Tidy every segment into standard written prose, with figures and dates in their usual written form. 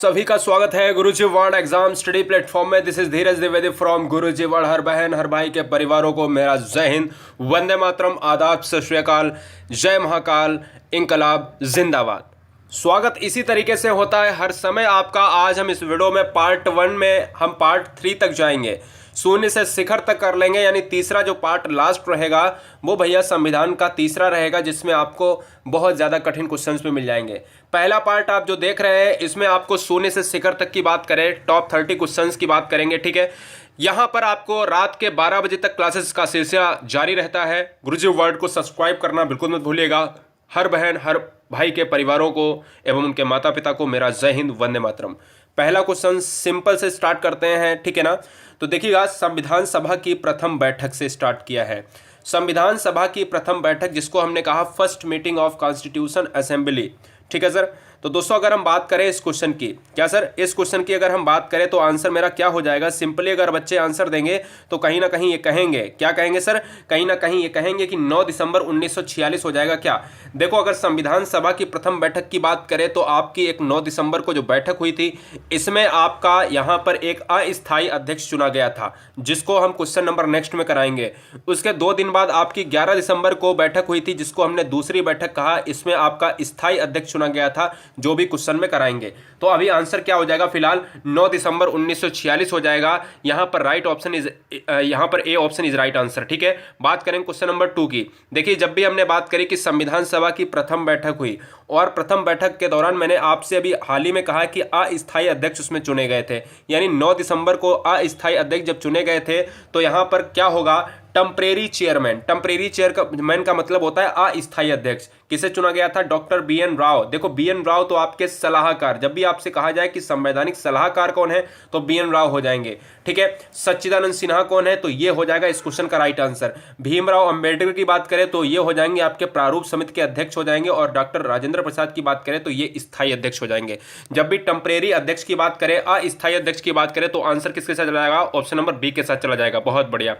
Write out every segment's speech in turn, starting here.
सभी का स्वागत है Guruji world exam study platform में। This is Dheeraj Dwivedi from Guruji world. हर बहन हर भाई के परिवारों को मेरा जय हिंद, वंदे मातरम, आदाब, सत श्री अकाल, जय महाकाल, इंकलाब जिंदाबाद। स्वागत इसी तरीके से होता है हर समय आपका। आज हम इस वीडियो में पार्ट 1 में हम पार्ट 3 तक जाएंगे, शून्य से शिखर तक कर लेंगे। यानी तीसरा जो पार्ट लास्ट रहेगा वो भैया संविधान का तीसरा रहेगा, जिसमें आपको बहुत ज़्यादा कठिन क्वेश्चंस भी मिल जाएंगे। पहला पार्ट आप जो देख रहे हैं इसमें आपको शून्य से शिखर तक की बात करें, टॉप 30 क्वेश्चंस की बात करेंगे, ठीक है। यहाँ पर आपको रात के 12 बजे तक क्लासेस का सिलसिला जारी रहता है। गुरुजी वर्ल्ड को सब्सक्राइब करना बिल्कुल मत भूलिएगा। हर बहन हर भाई के परिवारों को एवं उनके माता पिता को मेरा जय हिंद, वंदे मातरम। पहला क्वेश्चन सिंपल से स्टार्ट करते हैं, ठीक है ना। तो देखिएगा, संविधान सभा की प्रथम बैठक से स्टार्ट किया है। संविधान सभा की प्रथम बैठक, जिसको हमने कहा first meeting of constitution assembly, ठीक है सर। तो दोस्तों अगर हम बात करें इस क्वेश्चन की, क्या सर इस क्वेश्चन की अगर हम बात करें तो आंसर मेरा क्या हो जाएगा। सिंपली अगर बच्चे आंसर देंगे तो कहीं ना कहीं ये कहेंगे, क्या कहेंगे सर, कहीं ना कहीं ये कहेंगे कि 9 दिसंबर 1946 हो जाएगा। क्या देखो, अगर संविधान सभा की प्रथम बैठक की बात करें तो आपकी एक 9 दिसंबर को जो बैठक हुई थी, इसमें आपका यहाँ पर एक अस्थायी अध्यक्ष चुना गया था, जिसको हम क्वेश्चन नंबर नेक्स्ट में कराएंगे। उसके 2 दिन बाद आपकी 11 दिसंबर को बैठक हुई थी, जिसको हमने दूसरी बैठक कहा। इसमें आपका स्थायी अध्यक्ष चुना गया था, जो भी क्वेश्चन में कराएंगे। तो अभी आंसर क्या हो जाएगा, फिलहाल 9 दिसंबर 1946 हो जाएगा। यहां पर राइट ऑप्शन इज, यहां पर A option is right answer, ठीक है। बात करें क्वेश्चन नंबर 2 की। देखिए, जब भी हमने बात करी कि संविधान सभा की प्रथम बैठक हुई और प्रथम बैठक के दौरान मैंने आपसे अभी हाल ही में कहा कि अस्थायी अध्यक्ष उसमें चुने गए थे। यानी 9 दिसंबर को अस्थायी अध्यक्ष जब चुने गए थे तो यहां पर क्या होगा, टेम्परेरी चेयरमैन। टेम्परेरी चेयरमैन का मतलब होता है अस्थायी अध्यक्ष। किसे चुना गया था, डॉक्टर BN राव। देखो BN राव तो आपके सलाहकार, जब भी आपसे कहा जाए कि संवैधानिक सलाहकार कौन है तो BN राव हो जाएंगे, ठीक है। सच्चिदानंद सिन्हा कौन है, तो ये हो जाएगा इस क्वेश्चन का राइट आंसर। भीमराव अंबेडकर की बात करें तो ये हो जाएंगे आपके प्रारूप समिति के अध्यक्ष हो जाएंगे, और डॉक्टर राजेंद्र प्रसाद की बात करें तो ये स्थायी अध्यक्ष हो जाएंगे। जब भी टेम्परेरी अध्यक्ष की बात करें, अस्थायी अध्यक्ष की बात करें, तो आंसर किसके साथ चला जाएगा, ऑप्शन नंबर बी के साथ चला जाएगा। बहुत बढ़िया।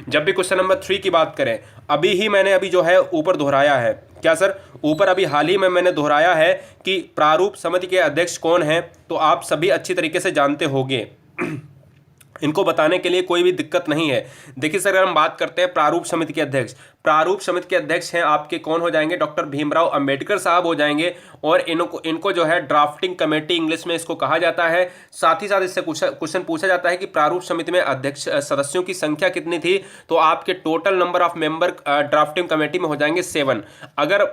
जब भी क्वेश्चन नंबर 3 की बात करें, मैंने जो है ऊपर दोहराया है, क्या सर, ऊपर अभी हाल ही में मैंने दोहराया है कि प्रारूप समिति के अध्यक्ष कौन है, तो आप सभी अच्छी तरीके से जानते होंगे। इनको बताने के लिए कोई भी दिक्कत नहीं है। देखिए सर, अगर हम बात करते हैं प्रारूप समिति के अध्यक्ष, प्रारूप समिति के अध्यक्ष हैं आपके कौन हो जाएंगे, डॉक्टर भीमराव अंबेडकर साहब हो जाएंगे। और इनको जो है ड्राफ्टिंग कमेटी इंग्लिश में इसको कहा जाता है। साथ ही साथ इससे क्वेश्चन पूछा जाता है कि प्रारूप समिति में अध्यक्ष सदस्यों की संख्या कितनी थी, तो आपके total number of member drafting committee में हो जाएंगे 7। अगर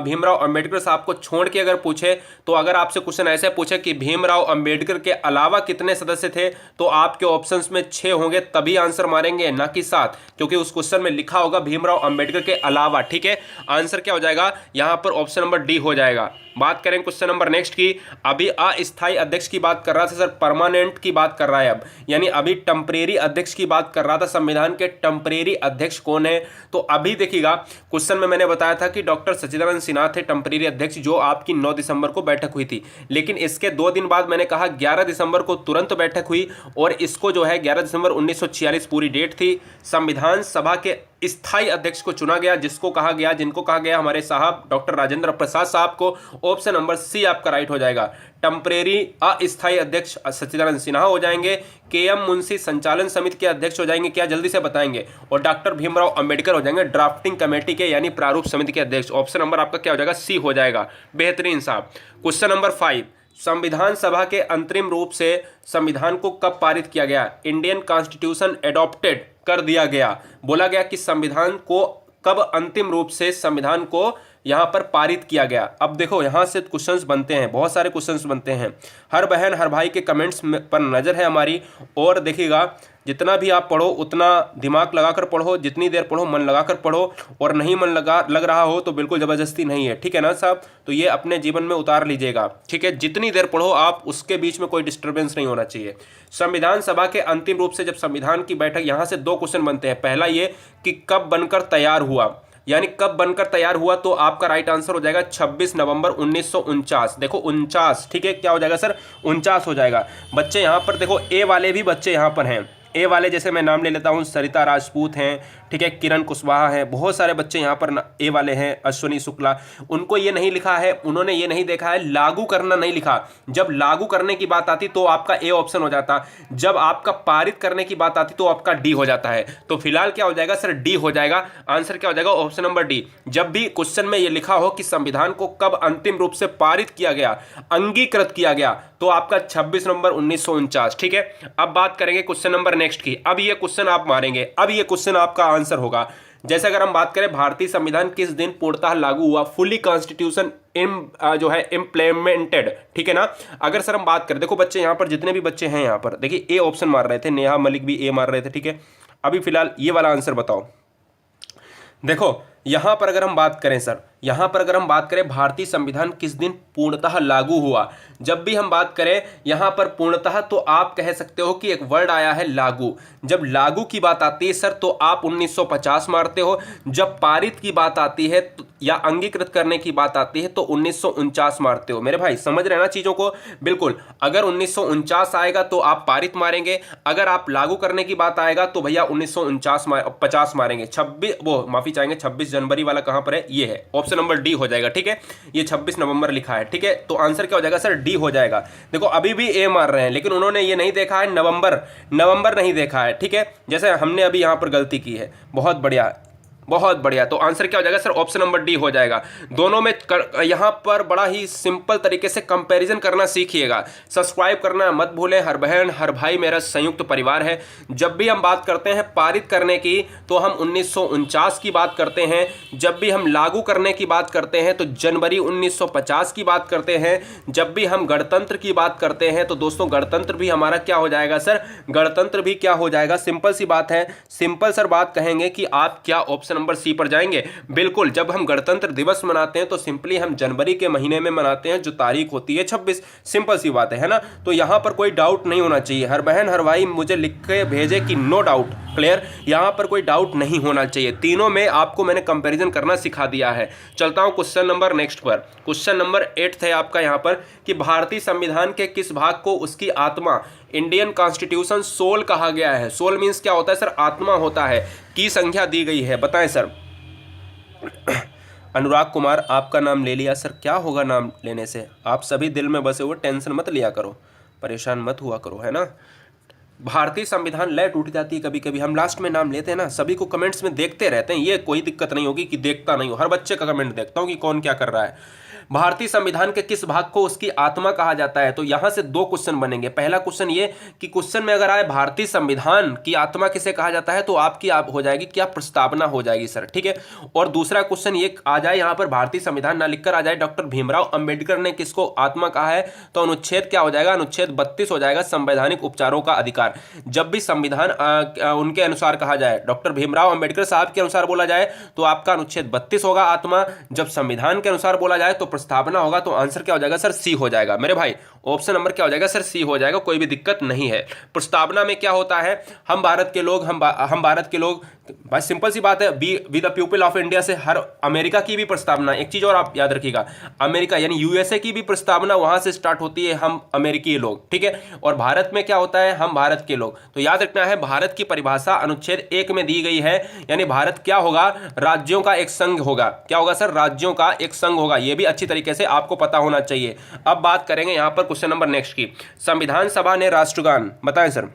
भीमराव अंबेडकर साहब को छोड़ के अगर पूछे, तो अगर आपसे क्वेश्चन ऐसे पूछे कि भीमराव अंबेडकर के अलावा कितने सदस्य थे, तो आपके ऑप्शंस में 6 होंगे, तभी आंसर मारेंगे, ना कि 7, क्योंकि उस क्वेश्चन में लिखा होगा भीमराव अंबेडकर के अलावा, ठीक है। आंसर क्या हो जाएगा, यहां पर ऑप्शन नंबर डी हो जाएगा। बात करें क्वेश्चन नंबर नेक्स्ट की। अभी अस्थायी अध्यक्ष की बात कर रहा था सर, परमानेंट की बात कर रहा है अब, यानी अभी टेम्परेरी अध्यक्ष की बात कर रहा था। संविधान के टेम्परेरी अध्यक्ष कौन है, तो अभी देखिएगा क्वेश्चन में मैंने बताया था कि डॉक्टर सच्चिदानंद सिन्हा थे टेम्परेरी अध्यक्ष, जो आपकी 9 दिसंबर को बैठक हुई थी। लेकिन इसके 2 दिन बाद मैंने कहा 11 दिसंबर को तुरंत बैठक हुई, और इसको जो है 11 दिसंबर 1946 पूरी डेट थी। संविधान सभा के स्थायी अध्यक्ष को चुना गया, जिनको कहा गया हमारे साहब डॉक्टर राजेंद्र प्रसाद साहब को। ऑप्शन नंबर सी आपका राइट हो जाएगा। टेम्परेरी अस्थायी अध्यक्ष सच्चिदानंद सिन्हा हो जाएंगे। KM मुंशी संचालन समिति के अध्यक्ष हो जाएंगे, क्या जल्दी से बताएंगे, और डॉक्टर भीमराव अंबेडकर हो जाएंगे ड्राफ्टिंग कमेटी के यानी प्रारूप समिति के अध्यक्ष। ऑप्शन नंबर आपका क्या हो जाएगा, सी हो जाएगा। बेहतरीन साहब। क्वेश्चन नंबर 5, संविधान सभा के अंतरिम रूप से संविधान को कब पारित किया गया, इंडियन कॉन्स्टिट्यूशन एडॉप्टेड कर दिया गया। बोला गया कि संविधान को कब अंतिम रूप से संविधान को यहां पर पारित किया गया। अब देखो, यहां से क्वेश्चंस बनते हैं, बहुत सारे क्वेश्चंस बनते हैं। हर बहन हर भाई के कमेंट्स पर नजर है हमारी, और देखिएगा जितना भी आप पढ़ो उतना दिमाग लगाकर पढ़ो, जितनी देर पढ़ो मन लगाकर पढ़ो, और नहीं मन लग रहा हो तो बिल्कुल ज़बरदस्ती नहीं है, ठीक है ना साहब। तो ये अपने जीवन में उतार लीजिएगा, ठीक है। जितनी देर पढ़ो आप, उसके बीच में कोई डिस्टर्बेंस नहीं होना चाहिए। संविधान सभा के अंतिम रूप से जब संविधान की बैठक, यहाँ से 2 क्वेश्चन बनते हैं। पहला ये कि कब बनकर तैयार हुआ, यानी कब बनकर तैयार हुआ, तो आपका राइट आंसर हो जाएगा 26 नवंबर 1949। देखो 49, ठीक है, क्या हो जाएगा सर, 49 हो जाएगा। बच्चे यहाँ पर देखो, ए वाले भी बच्चे यहाँ पर हैं, ए वाले जैसे मैं नाम ले लेता हूँ, सरिता राजपूत हैं, ठीक है, किरण कुशवाहा है, बहुत सारे बच्चे यहाँ पर ए वाले हैं, अश्विनी शुक्ला, उनको ये नहीं लिखा है, उन्होंने ये नहीं देखा है, लागू करना नहीं लिखा। जब लागू करने की बात आती तो आपका ए ऑप्शन हो जाता, जब आपका पारित करने की बात आती तो आपका डी हो जाता है। तो फिलहाल क्या हो जाएगा सर, डी हो जाएगा। आंसर क्या हो जाएगा, ऑप्शन नंबर डी। जब भी क्वेश्चन में ये लिखा हो कि संविधान को कब अंतिम रूप से पारित किया गया, अंगीकृत किया गया, तो आपका 26 नवंबर 1949। ठीक है, अब बात करेंगे क्वेश्चन नंबर नेक्स्ट की। अब ये क्वेश्चन आप मारेंगे, अब ये क्वेश्चन आपका आंसर होगा। जैसे अगर हम बात करें भारतीय संविधान किस दिन पूर्णतः लागू हुआ, फुली कॉन्स्टिट्यूशन जो है इम्प्लीमेंटेड, ठीक है ना। अगर सर हम बात करें, देखो बच्चे यहाँ पर जितने भी बच्चे हैं यहाँ पर देखिए ए ऑप्शन मार रहे थे, नेहा मलिक भी ए मार रहे थे, ठीक है। अभी फिलहाल ये वाला आंसर बताओ। देखो यहां पर अगर हम बात करें सर, यहां पर अगर हम बात करें भारतीय संविधान किस दिन पूर्णतः लागू हुआ, जब भी हम बात करें यहां पर पूर्णतः, तो आप कह सकते हो कि एक वर्ड आया है लागू। जब लागू की बात आती है सर तो आप 1950 मारते हो, जब पारित की बात आती है या अंगीकृत करने की बात आती है तो 1949 मारते हो। मेरे भाई समझ रहे हैं ना चीजों को, बिल्कुल। अगर 1949 आएगा तो आप पारित मारेंगे, अगर आप लागू करने की बात आएगा तो भैया 1949 मारेंगे। 26 जनवरी वाला कहां पर है, ये है ऑप्शन नंबर डी हो जाएगा, ठीक है। ये 26 नवंबर लिखा है, ठीक है। तो आंसर क्या हो जाएगा सर, डी हो जाएगा। देखो अभी भी ए मार रहे हैं, लेकिन उन्होंने ये नहीं देखा है, नवंबर नहीं देखा है, ठीक है, जैसे हमने अभी यहां पर गलती की है। बहुत बढ़िया, बहुत बढ़िया। तो आंसर क्या हो जाएगा सर, ऑप्शन नंबर डी हो जाएगा। दोनों में यहां पर बड़ा ही सिंपल तरीके से कंपैरिजन करना सीखिएगा। सब्सक्राइब करना मत भूलें। हर बहन हर भाई मेरा संयुक्त परिवार है। जब भी हम बात करते हैं पारित करने की तो हम 1949 की बात करते हैं, जब भी हम लागू करने की बात करते हैं तो जनवरी 1950 की बात करते हैं, जब भी हम गणतंत्र की बात करते हैं तो दोस्तों गणतंत्र भी हमारा क्या हो जाएगा सर, गणतंत्र भी क्या हो जाएगा। सिंपल सी बात है, सिंपल सर बात कहेंगे कि आप क्या ऑप्शन नंबर सी पर जाएंगे। बिल्कुल, जब हम गणतंत्र दिवस मनाते हैं तो सिंपली हम जनवरी के महीने में मनाते हैं, जो तारीख होती है 26। सिंपल सी बात है ना। तो यहां पर कोई डाउट नहीं होना चाहिए। हर बहन हर भाई मुझे लिख के भेजे कि नो डाउट, क्लियर, यहां पर कोई डाउट नहीं होना चाहिए। तीनों में आपको मैंने कंपैरिजन करना सिखा दिया है। चलता हूं क्वेश्चन नंबर नेक्स्ट पर। क्वेश्चन नंबर 8 है आपका यहां पर कि भारतीय संविधान के किस भाग को उसकी आत्मा, इंडियन कॉन्स्टिट्यूशन, सोल कहा गया है। सोल मीन्स क्या होता है सर, आत्मा होता है, की संख्या दी गई है, बताएं सर। अनुराग कुमार आपका नाम ले लिया सर, क्या होगा नाम लेने से, आप सभी दिल में बसे हुए, टेंशन मत लिया करो, परेशान मत हुआ करो, है ना। भारतीय संविधान लय टूट जाती है कभी कभी, हम लास्ट में नाम लेते हैं ना। सभी को कमेंट्स में देखते रहते हैं, ये कोई दिक्कत नहीं होगी कि देखता नहीं हो, हर बच्चे का कमेंट देखता हूं कि कौन क्या कर रहा है। भारतीय संविधान के किस भाग को उसकी आत्मा कहा जाता है। तो यहां से दो क्वेश्चन बनेंगे। पहला क्वेश्चन ये कि क्वेश्चन में अगर आए भारतीय संविधान की आत्मा किसे कहा जाता है तो आपकी आप हो जाएगी क्या, प्रस्तावना हो जाएगी सर, ठीक है। और दूसरा क्वेश्चन ये आ जाए यहां पर भारतीय संविधान ना लिखकर आ जाए डॉक्टर भीमराव अंबेडकर ने किसको आत्मा कहा है, तो अनुच्छेद क्या हो जाएगा, अनुच्छेद 32 हो जाएगा, संवैधानिक उपचारों का अधिकार। जब भी संविधान उनके अनुसार कहा जाए, डॉक्टर भीमराव अंबेडकर साहब के अनुसार बोला जाए तो आपका अनुच्छेद 32 होगा आत्मा, जब संविधान के अनुसार बोला जाए तो प्रस्तावना होगा। तो आंसर क्या हो जाएगा सर, सी हो जाएगा। मेरे भाई ऑप्शन नंबर क्या हो जाएगा सर, सी हो जाएगा, कोई भी दिक्कत नहीं है। प्रस्तावना में क्या होता है, हम भारत के लोग, हम भारत के लोग, भाई सिंपल सी बात है, we the people of India से हर अमेरिका की भी प्रस्तावना, एक चीज और आप याद रखिएगा, अमेरिका यानी यूएसए की भी प्रस्तावना वहां से स्टार्ट होती है, हम अमेरिकी लोग, ठीक है। और भारत में क्या होता है, हम भारत के लोग। तो याद रखना है, भारत की परिभाषा अनुच्छेद 1 में दी गई है, यानी भारत क्या होगा, राज्यों का एक संघ होगा। क्या होगा सर, राज्यों का एक संघ होगा। यह भी अच्छी तरीके से आपको पता होना चाहिए। अब बात करेंगे यहां पर क्वेश्चन नंबर नेक्स्ट की। संविधान सभा ने राष्ट्रगान, बताएं सर।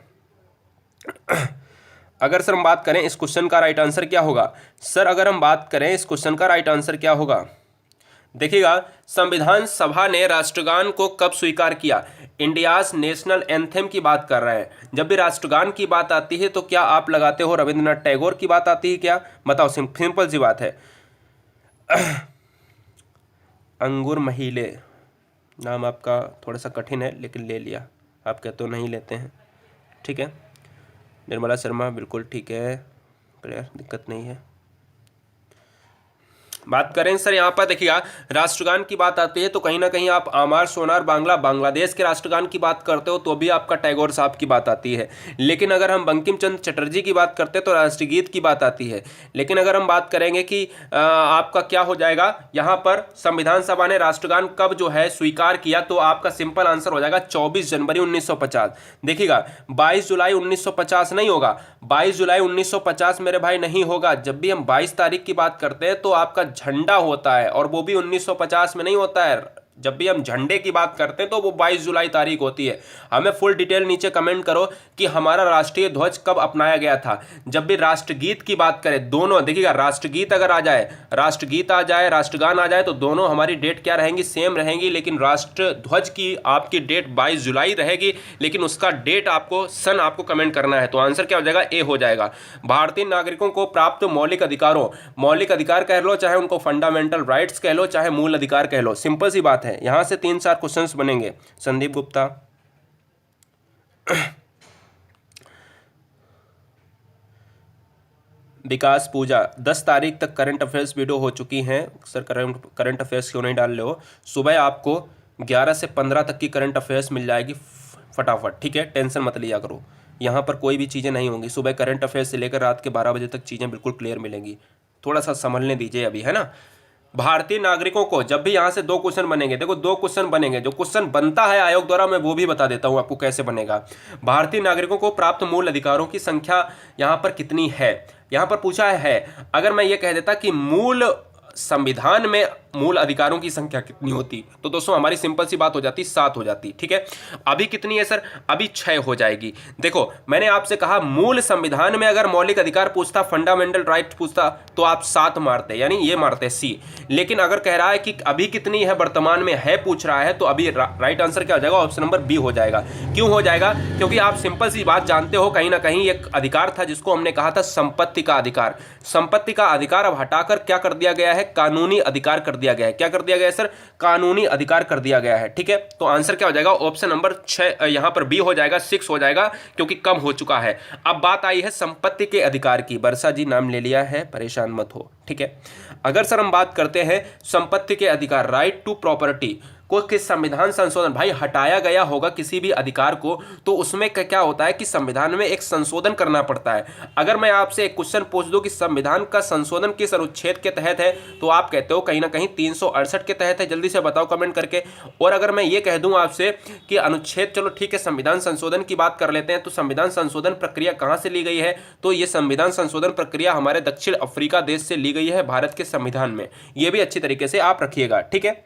अगर सर हम बात करें इस क्वेश्चन का राइट आंसर क्या होगा सर, अगर हम बात करें इस क्वेश्चन का राइट आंसर क्या होगा, देखिएगा, संविधान सभा ने राष्ट्रगान को कब स्वीकार किया। इंडियाज नेशनल एंथम की बात कर रहे हैं। जब भी राष्ट्रगान की बात आती है तो क्या आप लगाते हो रविंद्रनाथ टैगोर की बात आती है क्या, बताओ, सिंपल सी बात है। अंगूर महिले, नाम आपका थोड़ा सा कठिन है लेकिन ले लिया, आप कहते हो नहीं लेते हैं, ठीक है। निर्मला शर्मा बिल्कुल ठीक है, क्लियर, दिक्कत नहीं है। बात करें सर यहाँ पर देखिएगा, राष्ट्रगान की बात आती है तो कहीं ना कहीं आप आमार सोनार बांग्ला बांग्लादेश के राष्ट्रगान की बात करते हो तो भी आपका टैगोर साहब की बात आती है। लेकिन अगर हम बंकिम चंद्र चटर्जी की बात करते हैं तो राष्ट्रगीत की बात आती है। लेकिन अगर हम बात करेंगे कि आपका क्या हो जाएगा यहाँ पर, संविधान सभा ने राष्ट्रगान कब जो है स्वीकार किया, तो आपका सिंपल आंसर हो जाएगा 24 जनवरी 1950। देखिएगा 22 जुलाई 1950 नहीं होगा, 22 जुलाई 1950 मेरे भाई नहीं होगा। जब भी हम 22 तारीख की बात करते हैं तो आपका झंडा होता है, और वो भी 1950 में नहीं होता है। जब भी हम झंडे की बात करते हैं तो वो 22 जुलाई तारीख होती है। हमें फुल डिटेल नीचे कमेंट करो कि हमारा राष्ट्रीय ध्वज कब अपनाया गया था। जब भी राष्ट्रगीत की बात करें, दोनों देखिएगा, राष्ट्रगीत अगर आ जाए, राष्ट्रगीत आ जाए, राष्ट्रगान आ जाए तो दोनों हमारी डेट क्या रहेंगी, सेम रहेंगी। लेकिन राष्ट्र ध्वज की आपकी डेट 22 जुलाई रहेगी, लेकिन उसका डेट आपको सन आपको कमेंट करना है। तो आंसर क्या हो जाएगा, ए हो जाएगा। भारतीय नागरिकों को प्राप्त मौलिक अधिकारों, मौलिक अधिकार कह लो, चाहे उनको फंडामेंटल राइट्स कह लो, चाहे मूल अधिकार कह लो, सिंपल सी बात है। यहां से 3-4 क्वेश्चंस बनेंगे। संदीप गुप्ता, विकास पूजा, 10 तारीख तक करंट अफेयर्स वीडियो हो चुकी हैं। सर करंट अफेयर्स क्यों नहीं डाल रहे हो? सुबह आपको 11 से 15 तक की करंट अफेयर्स मिल जाएगी फटाफट, ठीक है, टेंशन मत लिया करो। यहाँ पर कोई भी चीज़ें नहीं होंगी। सुबह करंट अफेयर्स से लेकर रात के 12 बजे तक चीज़ें बिल्कुल क्लियर मिलेंगी। थोड़ा सा संभलने दीजिए अभी, है ना। भारतीय नागरिकों को, जब भी यहाँ से 2 क्वेश्चन बनेंगे, देखो 2 क्वेश्चन बनेंगे। जो क्वेश्चन बनता है आयोग द्वारा मैं वो भी बता देता हूँ आपको कैसे बनेगा। भारतीय नागरिकों को प्राप्त मूल अधिकारों की संख्या यहाँ पर कितनी है, यहाँ पर पूछा है। अगर मैं ये कह देता कि मूल संविधान में मूल अधिकारों की संख्या कितनी होती, तो दोस्तों हमारी सिंपल सी बात हो जाती, 7 हो जाती, ठीक है। अभी कितनी है सर? अभी 6 हो जाएगी। देखो मैंने आपसे कहा मूल संविधान में अगर मौलिक अधिकार पूछता, फंडामेंटल राइट पूछता, तो आप 7 मारते, यानी ये मारते सी। लेकिन अगर कह रहा है कि अभी कितनी है, वर्तमान में है पूछ रहा है, तो अभी राइट आंसर क्या हो जाएगा, ऑप्शन नंबर बी हो जाएगा। क्यों हो जाएगा? क्योंकि आप सिंपल सी बात जानते हो, कहीं ना कहीं एक अधिकार था जिसको हमने कहा था संपत्ति का अधिकार। संपत्ति का अधिकार अब हटाकर क्या कर दिया गया है, कानूनी अधिकार कर दिया गया है। क्या कर दिया गया है सर? कानूनी अधिकार कर दिया गया है, ठीक है। तो आंसर क्या हो जाएगा, ऑप्शन नंबर 6 यहां पर बी हो जाएगा, 6 हो जाएगा, क्योंकि कम हो चुका है। अब बात आई है संपत्ति के अधिकार की। वर्षा जी नाम ले लिया है, परेशान मत हो, ठीक है। अगर सर हम बात करते हैं संपत्ति के अधिकार, राइट टू प्रॉपर्टी को किस संविधान संशोधन, भाई हटाया गया होगा किसी भी अधिकार को, तो उसमें क्या होता है कि संविधान में एक संशोधन करना पड़ता है। अगर मैं आपसे एक क्वेश्चन पूछ दूं कि संविधान का संशोधन किस अनुच्छेद के तहत है, तो आप कहते हो कहीं ना कहीं 368 के तहत है। जल्दी से बताओ कमेंट करके। और अगर मैं ये कह दूं आपसे कि अनुच्छेद, चलो ठीक है संविधान संशोधन की बात कर लेते हैं, तो संविधान संशोधन प्रक्रिया कहां से ली गई है, तो ये संविधान संशोधन प्रक्रिया हमारे दक्षिण अफ्रीका देश से ली गई है भारत के संविधान में। ये भी अच्छी तरीके से आप रखिएगा, ठीक है।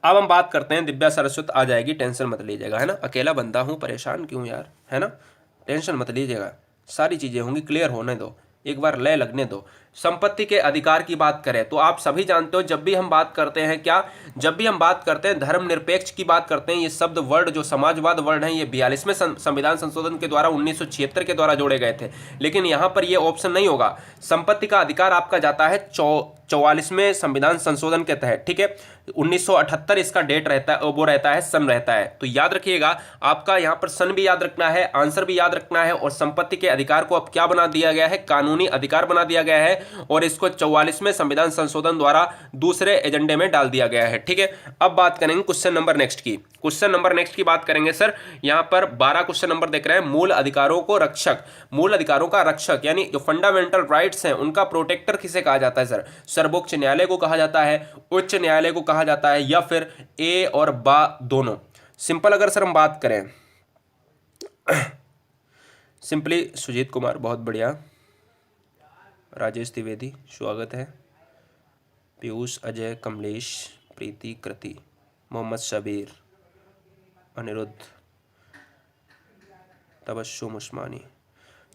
अब हम बात करते हैं, दिव्या सरस्वत आ जाएगी, टेंशन मत लीजिएगा, है ना। अकेला बंदा हूँ, परेशान क्यों यार, है ना, टेंशन मत लीजिएगा, सारी चीज़ें होंगी, क्लियर होने दो, एक बार लय लगने दो। संपत्ति के अधिकार की बात करें तो आप सभी जानते हो, जब भी हम बात करते हैं क्या, जब भी हम बात करते हैं धर्मनिरपेक्ष की बात करते हैं, ये शब्द वर्ड जो समाजवाद वर्ड है, ये 42वें संविधान संशोधन के द्वारा 1976 के द्वारा जोड़े गए थे। लेकिन यहाँ पर ये ऑप्शन नहीं होगा। संपत्ति का अधिकार आपका जाता है 44वें संविधान संशोधन के तहत, ठीक है। 1978 इसका डेट रहता है, वो रहता है, सन रहता है। तो याद रखिएगा, आपका यहाँ पर सन भी याद रखना है, आंसर भी याद रखना है, और संपत्ति के अधिकार को अब क्या बना दिया गया है, कानूनी अधिकार बना दिया गया है, और इसको 44वें संविधान संशोधन द्वारा दूसरे एजेंडे में डाल दिया गया है, ठीक है। अब बात करेंगे क्वेश्चन नंबर नेक्स्ट की। क्वेश्चन नंबर नेक्स्ट की बात करेंगे सर, यहाँ पर 12 क्वेश्चन नंबर देख रहे हैं। मूल अधिकारों को रक्षक, मूल अधिकारों का रक्षक यानी जो फंडामेंटल राइट्स हैं उनका प्रोटेक्टर किसे कहा जाता है सर? सर्वोच्च न्यायालय को कहा जाता है, उच्च न्यायालय को कहा जाता है, या फिर ए और बा दोनों? सिंपल अगर सर हम बात करें, सिंपली सुजीत कुमार बहुत बढ़िया, राजेश द्विवेदी स्वागत है, पीयूष, अजय, कमलेश, प्रीति, कृति, मोहम्मद शबीर, अनिरुद्ध, तबस्सुम उस्मानी।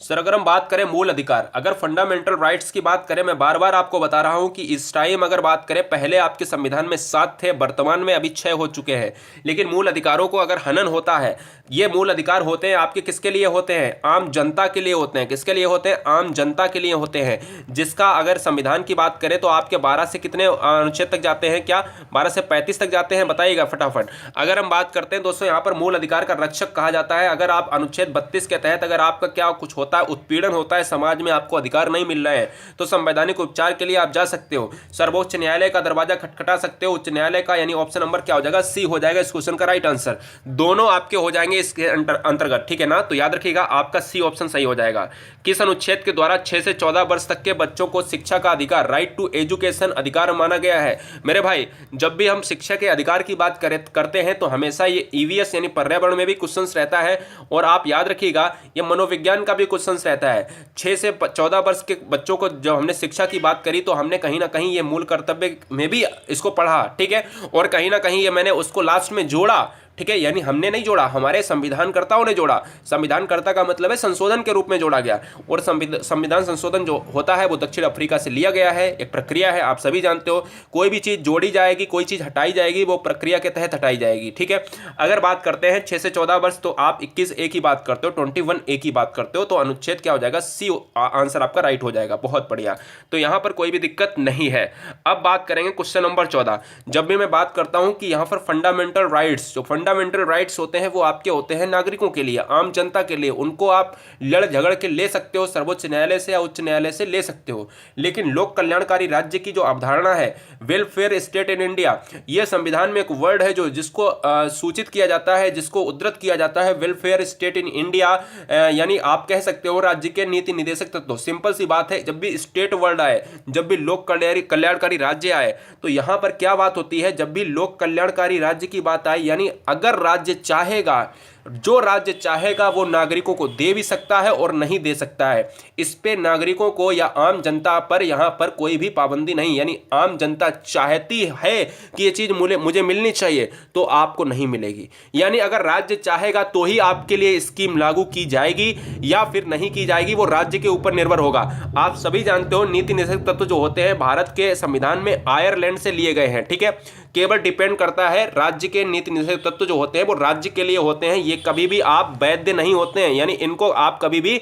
सर अगर हम बात करें मूल अधिकार, अगर फंडामेंटल राइट्स की बात करें, मैं बार बार आपको बता रहा हूं कि इस टाइम अगर बात करें, पहले आपके संविधान में 7 थे, वर्तमान में अभी 6 हो चुके हैं। लेकिन मूल अधिकारों को अगर हनन होता है, ये मूल अधिकार होते हैं आपके किसके लिए होते हैं? आम जनता के लिए होते हैं। किसके लिए होते हैं? आम जनता के लिए होते हैं। जिसका अगर संविधान की बात करें तो आपके 12 से कितने अनुच्छेद तक जाते हैं, क्या 12 से 35 तक जाते हैं, बताइएगा फटाफट। अगर हम बात करते हैं दोस्तों, यहाँ पर मूल अधिकार का रक्षक कहा जाता है। अगर आप अनुच्छेद 32 के तहत अगर आपका क्या कुछ होता है, उत्पीड़न होता है, समाज में आपको अधिकार नहीं मिल रहे हैं, तो संवैधानिक उपचार के लिए आप जा सकते हो, सर्वोच्च न्यायालय का दरवाजा खटखटा सकते हो, उच्च न्यायालय का, यानी ऑप्शन नंबर क्या हो जाएगा, सी हो जाएगा इस क्वेश्चन का राइट आंसर। दोनों आपके हो जाएंगे इसके अंतर्गत, ठीक है ना। तो याद रखिएगा आपका सी ऑप्शन सही हो जाएगा। किस अनुच्छेद के द्वारा 6 से 14 वर्ष तक के बच्चों को शिक्षा का अधिकार, राइट टू एजुकेशन, अधिकार माना गया है? मेरे भाई, जब भी हम शिक्षा के अधिकार की बात करते हैं तो हमेशा ये ईवीएस यानी पर्यावरण में भी क्वेश्चंस रहता है, और आप याद रखिएगा ये मनोविज्ञान का भी क्वेश्चंस रहता है। 6 से 14 वर्ष के बच्चों को जब हमने शिक्षा की बात करी तो हमने कहीं ना कहीं ये मूल कर्तव्य में भी इसको पढ़ा, ठीक है, और कहीं ना कहीं ये मैंने उसको लास्ट में जोड़ा, ठीक है, यानी हमने नहीं जोड़ा, हमारे संविधानकर्ताओं ने जोड़ा। संविधानकर्ता का मतलब है संशोधन के रूप में जोड़ा गया, और संविधान संशोधन जो होता है वो दक्षिण अफ्रीका से लिया गया है, एक प्रक्रिया है, आप सभी जानते हो। कोई भी चीज़ जोड़ी जाएगी, कोई चीज़ हटाई जाएगी, वो प्रक्रिया के तहत हटाई जाएगी, ठीक है। अगर बात करते हैं 6 से 14 वर्ष, तो आप 21A की बात करते हो, 21A की बात करते हो, तो अनुच्छेद क्या हो जाएगा, सी आंसर आपका राइट हो जाएगा। बहुत बढ़िया, तो यहाँ पर कोई भी दिक्कत नहीं है। अब बात करेंगे क्वेश्चन नंबर 14। जब भी मैं बात करता हूँ कि यहाँ पर फंडामेंटल राइट्स, जो फंडामेंटल राइट्स होते हैं वो आपके होते हैं नागरिकों के लिए, आम जनता के लिए, उनको आप लड़ झगड़ के ले सकते हो, सर्वोच्च न्यायालय से या उच्च न्यायालय से ले सकते हो। लेकिन लोक कल्याणकारी राज्य की जो अवधारणा है, वेलफेयर स्टेट इन इंडिया, ये संविधान में एक वर्ड है जो जिसको सूचित किया जाता है, जिसको उद्धृत किया जाता है, वेलफेयर स्टेट इन इंडिया, यानी आप कह सकते हो राज्य के नीति निदेशक तत्व। सिंपल सी बात है, जब भी स्टेट वर्ड आए, जब भी लोक कल्याणकारी राज्य आए, तो यहां पर क्या बात होती है, जब भी लोक कल्याणकारी राज्य की बात आई, यानी अगर राज्य चाहेगा, जो राज्य चाहेगा वो नागरिकों को दे भी सकता है और नहीं दे सकता है। इस पे नागरिकों को या आम जनता पर यहाँ पर कोई भी पाबंदी नहीं, यानी आम जनता चाहती है कि ये चीज़ मुझे मिलनी चाहिए तो आपको नहीं मिलेगी। यानी अगर राज्य चाहेगा तो ही आपके लिए स्कीम लागू की जाएगी या फिर नहीं की जाएगी, वो राज्य के ऊपर निर्भर होगा। आप सभी जानते हो नीति निदेशक तत्व जो होते हैं भारत के संविधान में आयरलैंड से लिए गए हैं, ठीक है। केवल डिपेंड करता है, राज्य के नीति निदेशक तत्व जो होते हैं वो राज्य के लिए होते हैं, ये कभी भी आप वैध नहीं होते हैं, यानी इनको आप कभी भी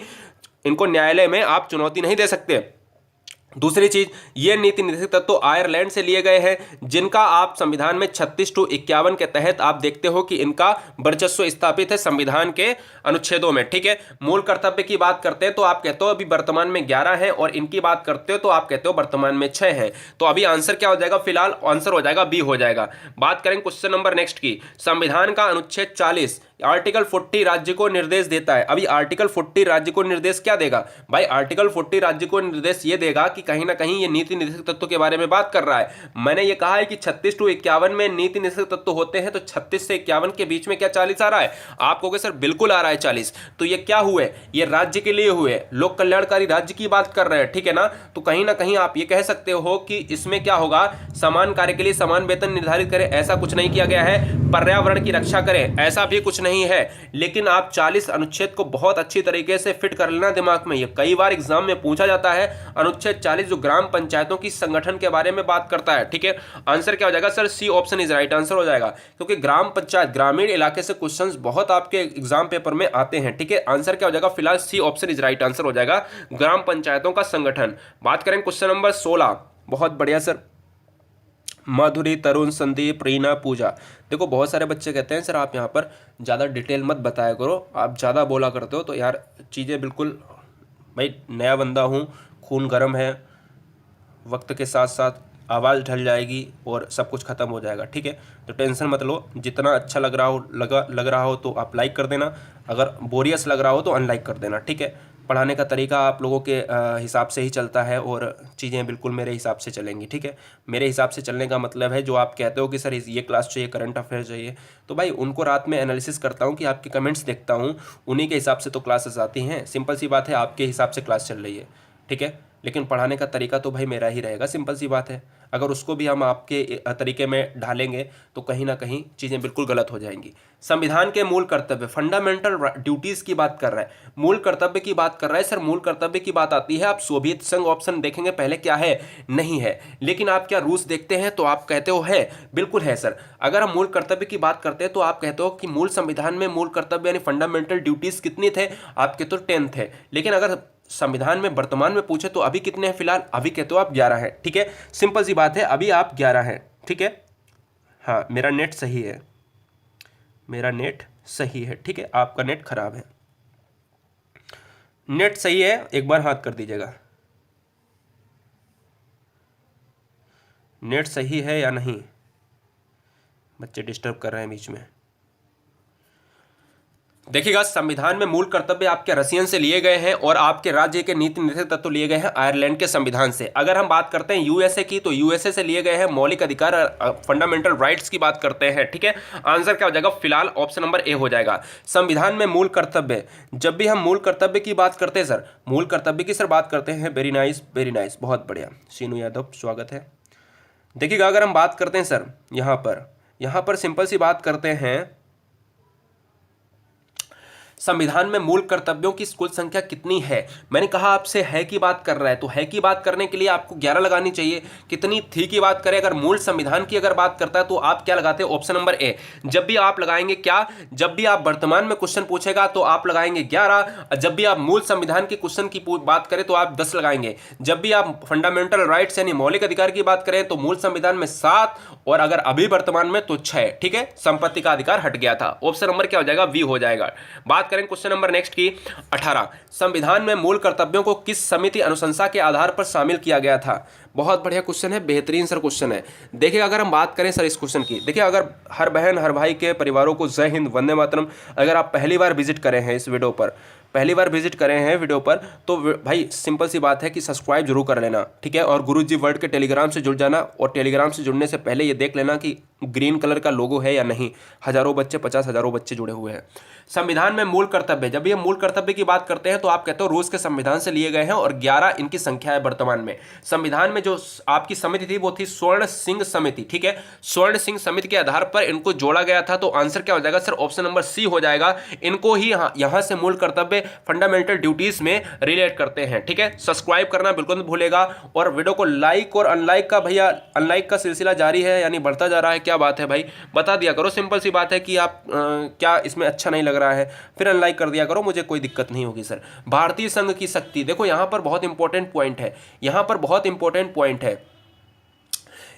इनको न्यायालय में आप चुनौती नहीं दे सकते। दूसरी चीज, ये नीति निदेशक तत्व तो आयरलैंड से लिए गए हैं, जिनका आप संविधान में 36 to 51 के तहत आप देखते हो कि इनका वर्चस्व स्थापित है संविधान के अनुच्छेदों में, ठीक है। मूल कर्तव्य की बात करते हैं तो आप कहते हो अभी वर्तमान में 11 हैं, और इनकी बात करते हो तो आप कहते हो वर्तमान में 6 हैं। तो अभी आंसर क्या हो जाएगा, फिलहाल आंसर हो जाएगा बी हो जाएगा। बात करें क्वेश्चन नंबर नेक्स्ट की, संविधान का अनुच्छेद 40 आर्टिकल 40 राज्य को निर्देश देता है। अभी आर्टिकल 40 राज्य को निर्देश क्या देगा भाई, आर्टिकल 40 राज्य को निर्देश ये देगा कि कहीं ना कहीं ये नीति निदेशक तत्व के बारे में बात कर रहा है। मैंने ये कहा है कि 36 to 51 में नीति निदेशक तत्व होते हैं, तो 36 से 51 के बीच में क्या 40 आ रहा है? आप कहोगे सर बिल्कुल आ रहा है 40। तो ये क्या हुए, ये राज्य के लिए हुए, लोक कल्याणकारी राज्य की बात कर रहे हैं, ठीक है ना। तो कहीं ना कहीं आप ये कह सकते हो कि इसमें क्या होगा, समान कार्य के लिए समान वेतन निर्धारित करें, ऐसा कुछ नहीं किया गया है। पर्यावरण की रक्षा करें, ऐसा भी कुछ नहीं है। लेकिन आप 40 अनुच्छेद को बहुत अच्छी तरीके से फिट कर लेना दिमाग में, ये कई बार एग्जाम में पूछा जाता है। अनुच्छेद 40 जो ग्राम पंचायतों की संगठन के बारे में बात करता है, ठीक है। आंसर क्या हो जाएगा sir, C option is right answer हो जाएगा, क्योंकि ग्राम पंचायत ग्रामीण इलाके से क्वेश्चंस बहुत आपके एग्जाम पेपर में आते हैं, ठीक है। आंसर क्या हो जाएगा, फिलहाल C option is right answer हो जाएगा, ग्राम पंचायतों का संगठन। बात करें क्वेश्चन नंबर 16, बहुत बढ़िया सर, माधुरी, तरुण, संदीप, रीना, पूजा। देखो बहुत सारे बच्चे कहते हैं सर आप यहाँ पर ज़्यादा डिटेल मत बताया करो, आप ज़्यादा बोला करते हो। तो यार चीज़ें बिल्कुल, भाई नया बंदा हूँ, खून गर्म है, वक्त के साथ साथ आवाज़ ढल जाएगी और सब कुछ ख़त्म हो जाएगा, ठीक है। तो टेंशन मत लो, जितना अच्छा लग रहा हो तो आप लाइक कर देना, अगर बोरियस लग रहा हो तो अनलाइक कर देना, ठीक है। पढ़ाने का तरीका आप लोगों के हिसाब से ही चलता है और चीज़ें बिल्कुल मेरे हिसाब से चलेंगी, ठीक है। मेरे हिसाब से चलने का मतलब है, जो आप कहते हो कि सर ये क्लास चाहिए, करंट अफेयर चाहिए, तो भाई उनको रात में एनालिसिस करता हूँ कि आपके कमेंट्स देखता हूँ, उन्हीं के हिसाब से तो क्लासेस आती हैं। सिंपल सी बात है, आपके हिसाब से क्लास चल रही है, ठीक है। लेकिन पढ़ाने का तरीका तो भाई मेरा ही रहेगा, सिंपल सी बात है। अगर उसको भी हम आपके तरीके में ढालेंगे तो कहीं ना कहीं चीज़ें बिल्कुल गलत हो जाएंगी। संविधान के मूल कर्तव्य, फंडामेंटल ड्यूटीज़ की बात कर रहा है, मूल कर्तव्य की बात कर रहा है। सर मूल कर्तव्य की बात आती है, आप सोवियत संघ ऑप्शन देखेंगे पहले क्या है, नहीं है। लेकिन आप क्या रूस देखते हैं तो आप कहते हो है, बिल्कुल है सर। अगर हम मूल कर्तव्य की बात करते हैं तो आप कहते हो कि मूल संविधान में मूल कर्तव्य यानी फंडामेंटल ड्यूटीज़ कितनी थे, आप कहते हो 10 थे। लेकिन अगर संविधान में वर्तमान में पूछे तो अभी कितने हैं फिलहाल, अभी कहते हो आप 11 हैं, ठीक है। सिंपल सी बात है, अभी आप 11 हैं, ठीक है। हाँ मेरा नेट सही है, मेरा नेट सही है, ठीक है, आपका नेट खराब है। नेट सही है, एक बार हाथ कर दीजिएगा। नेट सही है या नहीं? बच्चे डिस्टर्ब कर रहे हैं बीच में। देखिएगा, संविधान में मूल कर्तव्य आपके रसियन से लिए गए हैं और आपके राज्य के नीति निर्देशक तत्व लिए गए हैं आयरलैंड के संविधान से। अगर हम बात करते हैं यूएसए की, तो यूएसए से लिए गए हैं मौलिक अधिकार, फंडामेंटल राइट्स की बात करते हैं, ठीक है। आंसर क्या हो जाएगा? फिलहाल ऑप्शन नंबर ए हो जाएगा। संविधान में मूल कर्तव्य, जब भी हम मूल कर्तव्य की बात करते हैं सर, मूल कर्तव्य की सर बात करते हैं। वेरी नाइस, वेरी नाइस, बहुत बढ़िया। सीनू यादव स्वागत है। देखिएगा, अगर हम बात करते हैं सर यहाँ पर सिंपल सी बात करते हैं, संविधान में मूल कर्तव्यों की कुल संख्या कितनी है? मैंने कहा आपसे है की बात कर रहा है, तो है की बात करने के लिए आपको 11 लगानी चाहिए। कितनी थी की बात करें, अगर मूल संविधान की अगर बात करता है तो आप क्या लगाते हैं? Option number A. जब भी आप लगाएंगे क्या, जब भी आप वर्तमान में क्वेश्चन पूछेगा तो आप लगाएंगे 11, जब भी आप मूल संविधान के क्वेश्चन की बात करें तो आप 10 लगाएंगे। जब भी आप फंडामेंटल राइट्स यानी मौलिक अधिकार की बात करें तो मूल संविधान में 7, और अगर अभी वर्तमान में तो 6, ठीक है। संपत्ति का अधिकार हट गया था। ऑप्शन नंबर क्या हो जाएगा? बी हो जाएगा। बात करें क्वेश्चन नंबर नेक्स्ट की 18, संविधान में मूल कर्तव्यों को किस समिति अनुशंसा के आधार पर शामिल किया गया था? बहुत बढ़िया क्वेश्चन है, बेहतरीन सर क्वेश्चन है। देखिए, अगर हम बात करें सर इस क्वेश्चन की, देखिए अगर हर बहन हर भाई के परिवारों को जय हिंद, वंदे मातरम। अगर आप पहली बार विजिट करें हैं इस वीडियो पर, तो भाई सिंपल सी बात है कि सब्सक्राइब जरूर कर लेना, ठीक है। और गुरुजी वर्ल्ड के टेलीग्राम से जुड़ जाना, और टेलीग्राम से जुड़ने से पहले ये देख लेना कि ग्रीन कलर का लोगो है या नहीं। हजारों बच्चे, 50,000 बच्चे जुड़े हुए हैं। संविधान में मूल कर्तव्य, जब ये मूल कर्तव्य की बात करते हैं तो आप कहते हो रूस के संविधान से लिए गए हैं, और 11 इनकी संख्या है वर्तमान में। संविधान में जो आपकी समिति थी वो थी स्वर्ण सिंह समिति, ठीक है। स्वर्ण सिंह समिति के आधार पर इनको जोड़ा गया था। तो आंसर क्या हो जाएगा सर? ऑप्शन नंबर सी हो जाएगा। इनको ही यहां से मूल कर्तव्य फंडामेंटल ड्यूटीज में रिलेट करते हैं, ठीक है। सब्सक्राइब करना बिल्कुल मत भूलेगा, और वीडियो को लाइक और अनलाइक का, भैया अनलाइक का सिलसिला जारी है, यानी बढ़ता जा रहा है। क्या बात है भाई, बता दिया करो। सिंपल सी बात है कि आप क्या इसमें अच्छा नहीं लग रहा है, फिर अनलाइक कर दिया करो, मुझे कोई दिक्कत नहीं होगी सर। भारतीय संघ की शक्ति, देखो यहां पर बहुत इंपॉर्टेंट पॉइंट है,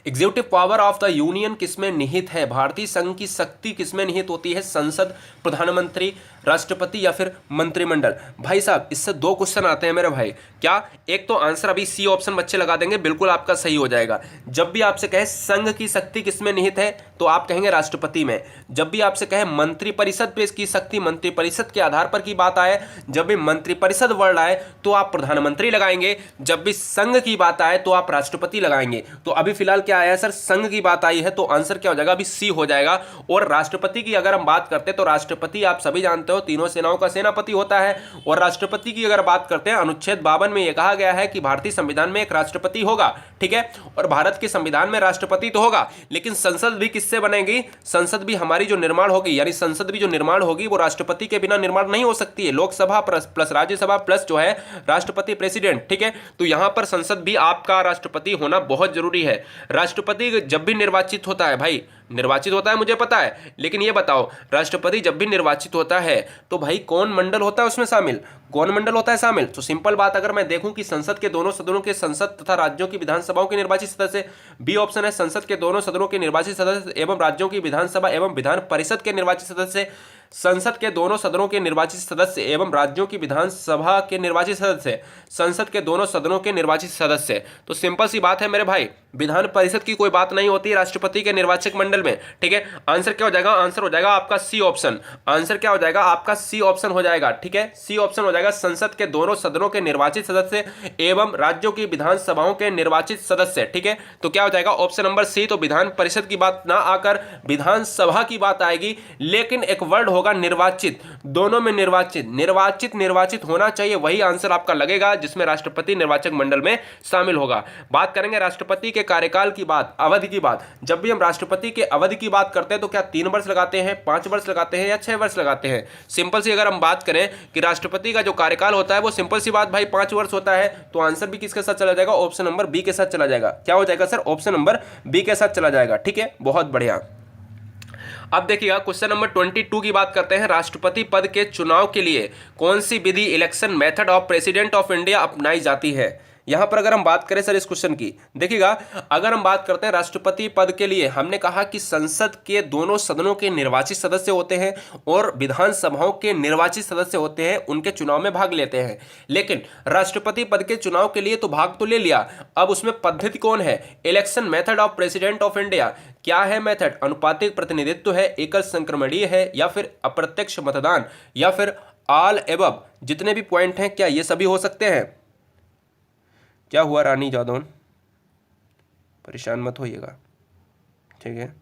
executive power of the union किसमें निहित है? भारतीय संघ की शक्ति किसमें निहित होती है? संसद, प्रधानमंत्री, राष्ट्रपति या फिर मंत्रिमंडल? भाई साहब, इससे 2 क्वेश्चन आते हैं मेरे भाई। क्या? एक तो आंसर अभी सी ऑप्शन बच्चे लगा देंगे, बिल्कुल आपका सही हो जाएगा। जब भी आपसे कहे संघ की शक्ति किसमें निहित है तो आप कहेंगे राष्ट्रपति में। जब भी आपसे कहे मंत्रिपरिषद पे इसकी शक्ति, मंत्रिपरिषद के आधार पर की बात आए, जब भी मंत्रिपरिषद वर्ड आए तो आप प्रधानमंत्री लगाएंगे। जब भी संघ की बात आए तो आप राष्ट्रपति लगाएंगे। तो अभी फिलहाल क्या आया सर? संघ की बात आई है, तो आंसर क्या हो जाएगा? अभी सी हो जाएगा। और राष्ट्रपति की अगर हम बात करते हैं तो राष्ट्रपति आप सभी जानते हो तीनों सेनाओं का सेनापति होता है। और राष्ट्रपति की अगर बात करते हैं, अनुच्छेद 52 में यह कहा गया है कि भारतीय संविधान में एक राष्ट्रपति होगा, ठीक है। और भारत के संविधान में राष्ट्रपति तो होगा, लेकिन संसद भी किससे बनेगी? संसद भी हमारी जो निर्माण होगी, यानी संसद भी जो निर्माण होगी वो राष्ट्रपति के बिना निर्माण नहीं हो सकती है। लोकसभा प्लस राज्यसभा प्लस जो है राष्ट्रपति प्रेसिडेंट, ठीक है। तो यहां पर संसद भी आपका राष्ट्रपति होना बहुत जरूरी है। राष्ट्रपति जब भी निर्वाचित होता है, भाई निर्वाचित होता है मुझे पता है, लेकिन ये बताओ राष्ट्रपति जब भी निर्वाचित होता है तो भाई कौन मंडल होता है उसमें शामिल? कौन मंडल होता है शामिल? तो सिंपल बात, अगर मैं देखूं कि संसद के दोनों सदनों के संसद तथा राज्यों की विधानसभाओं के निर्वाचित सदस्य, बी ऑप्शन है। संसद के दोनों सदनों के निर्वाचित सदस्य एवं राज्यों की विधानसभा एवं विधान परिषद के निर्वाचित सदस्य, संसद के दोनों सदनों के निर्वाचित सदस्य एवं राज्यों की विधानसभा के निर्वाचित सदस्य, संसद के दोनों सदनों के निर्वाचित सदस्य। तो सिंपल सी बात है मेरे भाई, विधान परिषद की कोई बात नहीं होती राष्ट्रपति के निर्वाचक मंडल में, ठीक है। आंसर क्या हो जाएगा? आंसर हो जाएगा आपका सी ऑप्शन। आंसर क्या हो जाएगा? आपका सी ऑप्शन हो जाएगा, ठीक है। सी ऑप्शन हो जाएगा, संसद के दोनों सदनों के निर्वाचित सदस्य एवं राज्यों की विधानसभाओं के निर्वाचित सदस्य, ठीक है। तो क्या हो जाएगा? Option number C. तो विधान परिषद की बात ना आकर विधानसभा की बात आएगी, लेकिन एक वर्ड होगा निर्वाचित, दोनों में निर्वाचित होना चाहिए, वही आंसर आपका लगेगा जिसमें राष्ट्रपति निर्वाचक मंडल में शामिल होगा। बात करेंगे राष्ट्रपति के कार्यकाल की बात, अवधि की बात। जब भी हम राष्ट्रपति के अवधि की बात करते हैं तो क्या 3 वर्ष लगाते हैं, 5 वर्ष लगाते हैं या 6 वर्ष लगाते हैं? सिंपल सी अगर हम बात करें कि राष्ट्रपति का जो कार्यकाल होता है वो सिंपल सी बात भाई 5 वर्ष होता है, तो आंसर भी किसके साथ चला जाएगा? ऑप्शन नंबर बी के साथ चला जाएगा। क्या हो जाएगा सर? ऑप्शन नंबर बी के साथ चला जाएगा, ठीक है। बहुत बढ़िया। अब देखिएगा क्वेश्चन नंबर 22 की बात करते हैं। राष्ट्रपति पद के चुनाव के लिए कौन सी विधि election method of president of India अपनाई जाती है? यहाँ पर अगर हम बात करें सर इस क्वेश्चन की, देखिएगा अगर हम बात करते हैं राष्ट्रपति पद के लिए, हमने कहा कि संसद के दोनों सदनों के निर्वाचित सदस्य होते हैं और विधानसभाओं के निर्वाचित सदस्य होते हैं, उनके चुनाव में भाग लेते हैं। लेकिन राष्ट्रपति पद के चुनाव के लिए तो भाग तो ले लिया, अब उसमें पद्धति कौन है? Election method of president of India. क्या है मेथड? अनुपातिक प्रतिनिधित्व है, एकल संक्रमणीय है, या फिर अप्रत्यक्ष मतदान, या फिर ऑल एबव। जितने भी पॉइंट हैं क्या ये सभी हो सकते हैं? क्या हुआ रानी जादौन, परेशान मत होइएगा, ठीक है।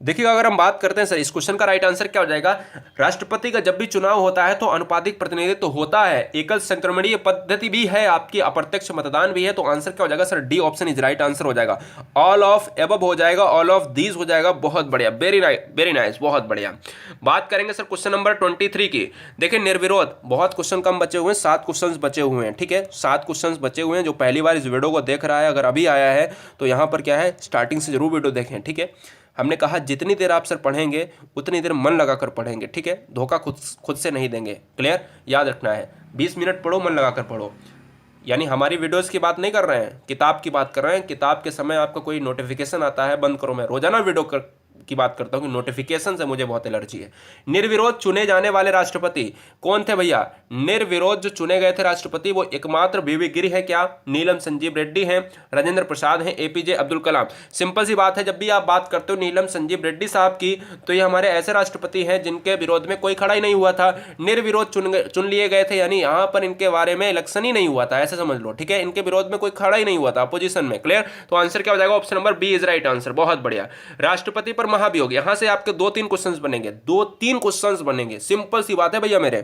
देखिएगा अगर हम बात करते हैं सर इस क्वेश्चन का राइट आंसर क्या हो जाएगा? राष्ट्रपति का जब भी चुनाव होता है तो अनुपातिक प्रतिनिधित्व तो होता है, एकल संक्रमणीय पद्धति भी है आपकी, अप्रत्यक्ष मतदान भी है, तो आंसर क्या हो जाएगा sir? D option is right answer हो जाएगा। ऑल ऑफ एबव हो जाएगा, ऑल ऑफ दीज हो जाएगा। बहुत बढ़िया, वेरी नाइस, बहुत बढ़िया। बात करेंगे सर क्वेश्चन नंबर 23 की। देखिए निर्विरोध, बहुत क्वेश्चन कम बचे हुए हैं, 7 क्वेश्चन बचे हुए हैं, ठीक है, 7 क्वेश्चन बचे हुए हैं। जो पहली बार इस वीडियो को देख रहा है, अगर अभी आया है तो यहाँ पर क्या है, स्टार्टिंग से जरूर वीडियो देखें, ठीक है। हमने कहा जितनी देर आप सर पढ़ेंगे उतनी देर मन लगाकर पढ़ेंगे, ठीक है, धोखा खुद से नहीं देंगे। क्लियर? याद रखना है, 20 मिनट पढ़ो, मन लगाकर पढ़ो। यानी हमारी वीडियोस की बात नहीं कर रहे हैं, किताब की बात कर रहे हैं। किताब के समय आपका कोई नोटिफिकेशन आता है, बंद करो। मैं रोजाना वीडियो की बात करता हूँ कि नोटिफिकेशन से मुझे बहुत एलर्जी है। निर्विरोध चुने जाने वाले राष्ट्रपति कौन थे भैया? निर्विरोध जो चुने गए थे राष्ट्रपति वो एकमात्र बीवी गिरी है, क्या? नीलम संजीव रेड्डी हैं, राजेंद्र प्रसाद हैं, एपीजे अब्दुल कलाम। सिंपल सी बात है, जब भी आप बात करते हो नीलम संजीव रेड्डी साहब की, तो ये हमारे ऐसे राष्ट्रपति हैं जिनके विरोध में कोई खड़ा ही नहीं हुआ था, निर्विरोध चुन लिए गए थे। यानी यहाँ पर इनके बारे में इलेक्शन ही नहीं हुआ था, ऐसे समझ लो, ठीक है, इनके विरोध में कोई खड़ा ही नहीं हुआ था अपोजिशन में। क्लियर? तो आंसर क्या हो जाएगा? Option number B is right answer. बहुत बढ़िया। राष्ट्रपति पर महाभियोग, यहां से आपके 2-3 क्वेश्चंस बनेंगे, 2-3 क्वेश्चंस बनेंगे, सिंपल सी बात है भैया मेरे।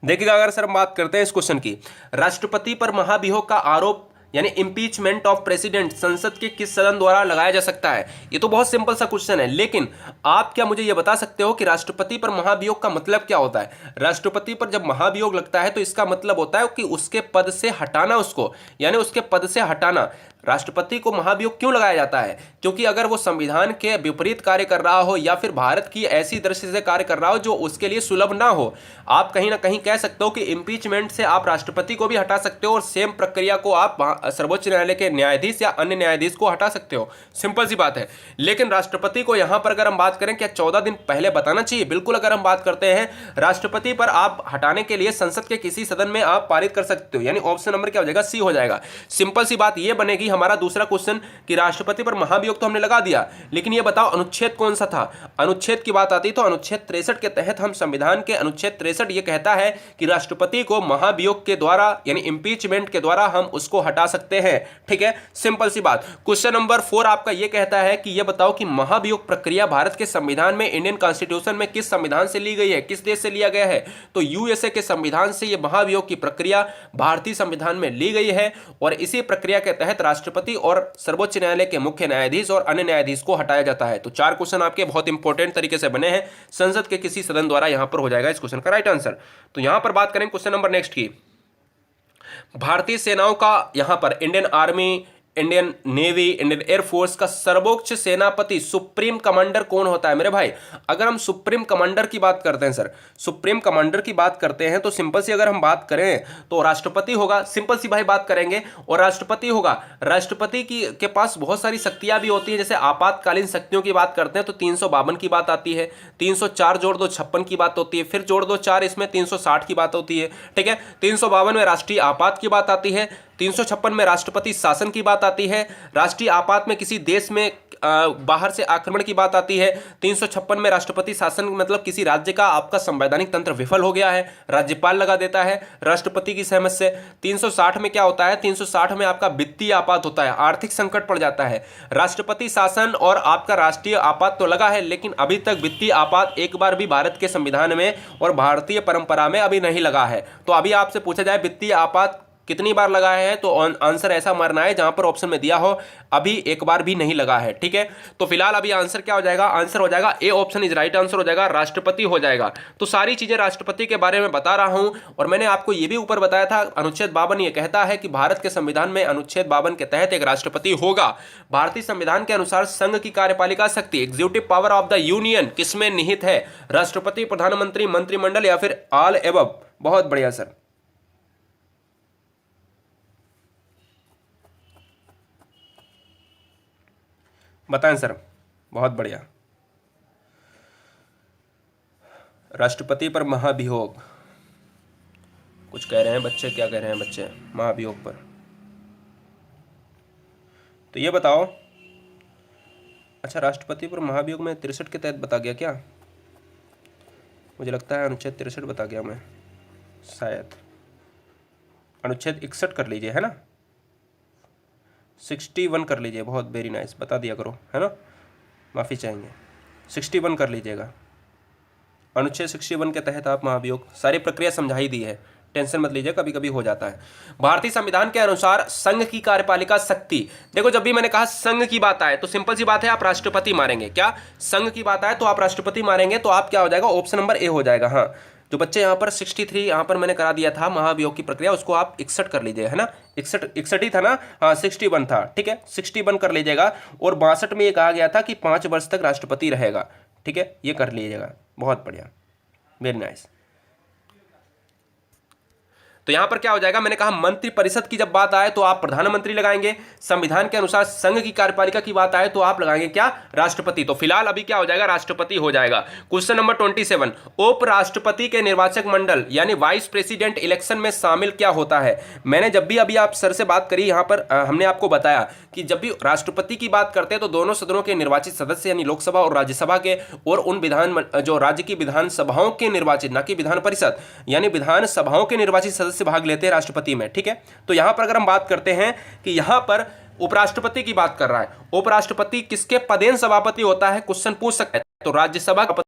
देखिएगा अगर सर हम बात करते हैं इस क्वेश्चन की, राष्ट्रपति पर महाभियोग का आरोप यानी इंपीचमेंट ऑफ प्रेसिडेंट संसद के किस सदन द्वारा लगाया जा सकता है? ये तो बहुत सिंपल सा क्वेश्चन है, लेकिन आप क्या मुझे ये बता सकते हो कि राष्ट्रपति पर महाभियोग का मतलब क्या होता है? राष्ट्रपति पर जब महाभियोग लगता है तो इसका मतलब होता है कि उसके पद से हटाना उसको, यानी उसके पद से हटाना। राष्ट्रपति को महाभियोग क्यों लगाया जाता है? क्योंकि अगर वो संविधान के विपरीत कार्य कर रहा हो या फिर भारत की ऐसी दृष्टि से कार्य कर रहा हो जो उसके लिए सुलभ ना हो, आप कहीं ना कहीं कह सकते हो कि इंपीचमेंट से आप राष्ट्रपति को भी हटा सकते हो और सेम प्रक्रिया को आप सर्वोच्च न्यायालय के न्यायाधीश या अन्य न्यायाधीश को हटा सकते हो। सिंपल सी बात है। लेकिन राष्ट्रपति को यहां पर अगर हम बात करें, क्या 14 दिन पहले बताना चाहिए? बिल्कुल। अगर हम बात करते हैं राष्ट्रपति पर आप हटाने के लिए संसद के किसी सदन में आप पारित कर सकते हो, यानी ऑप्शन नंबर क्या हो जाएगा? सी हो जाएगा। सिंपल सी बात यह बनेगी हमारा दूसरा क्वेश्चन कि राष्ट्रपति पर महाभियोग तो हमने लगा दिया, लेकिन यह बताओ अनुच्छेद कौन सा था? अनुच्छेद की बात आती तो अनुच्छेद 63 के तहत हम संविधान के अनुच्छेद 63 ये कहता है कि राष्ट्रपति को महाभियोग के द्वारा यानी इंपीचमेंट के द्वारा हम उसको हटा सकते हैं, ठीक है, सिंपल सी बात। क्वेश्चन नंबर 4 आपका यह कहता है कि यह बताओ कि महाभियोग प्रक्रिया भारत के संविधान में, इंडियन कॉन्स्टिट्यूशन में किस संविधान से ली गई है, किस देश से लिया गया है? तो यूएसए के संविधान से यह महाभियोग की प्रक्रिया भारतीय संविधान में ली गई है और इसी प्रक्रिया के तहत राष्ट्रपति और सर्वोच्च न्यायालय के मुख्य न्यायाधीश और अन्य न्यायाधीश को हटाया जाता है। तो 4 क्वेश्चन आपके बहुत इंपॉर्टेंट तरीके से बने हैं, संसद के किसी सदन द्वारा यहां पर हो जाएगा इस क्वेश्चन का राइट आंसर। तो यहां पर बात करें क्वेश्चन नंबर नेक्स्ट की, भारतीय सेनाओं का यहां पर Indian army, Indian navy, Indian air force का सर्वोच्च सेनापति सुप्रीम कमांडर कौन होता है मेरे भाई? अगर हम सुप्रीम कमांडर की बात करते हैं सर, सुप्रीम कमांडर की बात करते हैं तो सिंपल सी अगर हम बात करें तो राष्ट्रपति होगा, सिंपल सी भाई बात करेंगे, और राष्ट्रपति होगा। राष्ट्रपति के पास बहुत सारी शक्तियां भी होती है, जैसे आपातकालीन शक्तियों की बात करते हैं तो 352 की बात आती है, 304 जोड़ दो 56 की बात होती है, फिर जोड़ दो 4 इसमें 360 की बात होती है, ठीक है। 352 में राष्ट्रीय आपात की बात आती है, 356 में राष्ट्रपति शासन की बात आती है, राष्ट्रीय आपात में किसी देश में बाहर से आक्रमण की बात आती है, 356 में राष्ट्रपति शासन मतलब किसी राज्य का आपका संवैधानिक तंत्र विफल हो गया है, राज्यपाल लगा देता है राष्ट्रपति की सहमति से। 360 में क्या होता है? 360 में आपका वित्तीय आपात होता है, आर्थिक संकट पड़ जाता है। राष्ट्रपति शासन और आपका राष्ट्रीय आपात तो लगा है, लेकिन अभी तक वित्तीय आपात एक बार भी भारत के संविधान में और भारतीय परंपरा में अभी नहीं लगा है। तो अभी आपसे पूछा जाए वित्तीय आपात कितनी बार लगाया है, तो आंसर ऐसा मारना है जहां पर ऑप्शन में दिया हो अभी एक बार भी नहीं लगा है, ठीक है। तो फिलहाल अभी आंसर क्या हो जाएगा? आंसर हो जाएगा A option is right answer हो जाएगा, राष्ट्रपति हो जाएगा। तो सारी चीजें राष्ट्रपति के बारे में बता रहा हूं, और मैंने आपको यह भी ऊपर बताया था अनुच्छेद 52 ये कहता है कि भारत के संविधान में अनुच्छेद 52 के तहत एक राष्ट्रपति होगा। भारतीय संविधान के अनुसार संघ की कार्यपालिका शक्ति executive power of the union किसमें निहित है? राष्ट्रपति, प्रधानमंत्री, मंत्रिमंडल या फिर ऑल एबव? बहुत बढ़िया सर, बताएं सर। बहुत बढ़िया। राष्ट्रपति पर महाभियोग, कुछ कह रहे हैं बच्चे, क्या कह रहे हैं बच्चे महाभियोग पर? तो ये बताओ, अच्छा राष्ट्रपति पर महाभियोग में 63 के तहत बता गया क्या? मुझे लगता है अनुच्छेद 63 बता गया मैं, शायद। अनुच्छेद 61 कर लीजिए, है ना, 61 कर लीजिए। बहुत वेरी नाइस, बता दिया करो, है ना, माफ़ी चाहेंगे। 61 कर लीजिएगा। अनुच्छेद 61 के तहत आप महाभियोग, सारी प्रक्रिया समझाई दी है, टेंशन मत लीजिए, कभी कभी हो जाता है। भारतीय संविधान के अनुसार संघ की कार्यपालिका शक्ति, देखो जब भी मैंने कहा संघ की बात आए तो सिंपल सी बात है, आप राष्ट्रपति मारेंगे। क्या संघ की बात आए तो आप राष्ट्रपति मारेंगे, तो आप क्या हो जाएगा, ऑप्शन नंबर ए हो जाएगा। हाँ, जो बच्चे यहाँ पर 63 यहाँ पर मैंने करा दिया था महाभियोग की प्रक्रिया, उसको आप 61 कर लीजिए, है ना, 61 ही था ना, हाँ 61 था, ठीक है, 61 कर लीजिएगा। और 62 में ये कहा गया था कि 5 वर्ष तक राष्ट्रपति रहेगा, ठीक है, ये कर लीजिएगा। बहुत बढ़िया, वेरी नाइस। तो यहां पर क्या हो जाएगा, मैंने कहा मंत्रिपरिषद की जब बात आए तो आप प्रधानमंत्री लगाएंगे, संविधान के अनुसार संघ की कार्यपालिका की बात आए तो आप लगाएंगे क्या, राष्ट्रपति। तो फिलहाल अभी क्या हो जाएगा, राष्ट्रपति हो जाएगा। क्वेश्चन नंबर 27, उपराष्ट्रपति के निर्वाचक मंडल यानी वाइस प्रेसिडेंट इलेक्शन में शामिल क्या होता है? मैंने जब भी अभी आप सर से बात करी, यहां पर हमने आपको बताया कि जब भी राष्ट्रपति की बात करते हैं तो दोनों सदनों के निर्वाचित सदस्य यानी लोकसभा और राज्यसभा के, और उन विधान जो राज्य की विधानसभाओं के निर्वाचित, ना कि विधान परिषद यानी विधानसभाओं के निर्वाचित सदस्य भाग लेते हैं राष्ट्रपति में, ठीक है। तो यहां पर अगर हम बात करते हैं कि यहां पर उपराष्ट्रपति की बात कर रहा है, उपराष्ट्रपति किसके पदेन सभापति होता है, क्वेश्चन पूछ सकते हैं, तो राज्यसभा का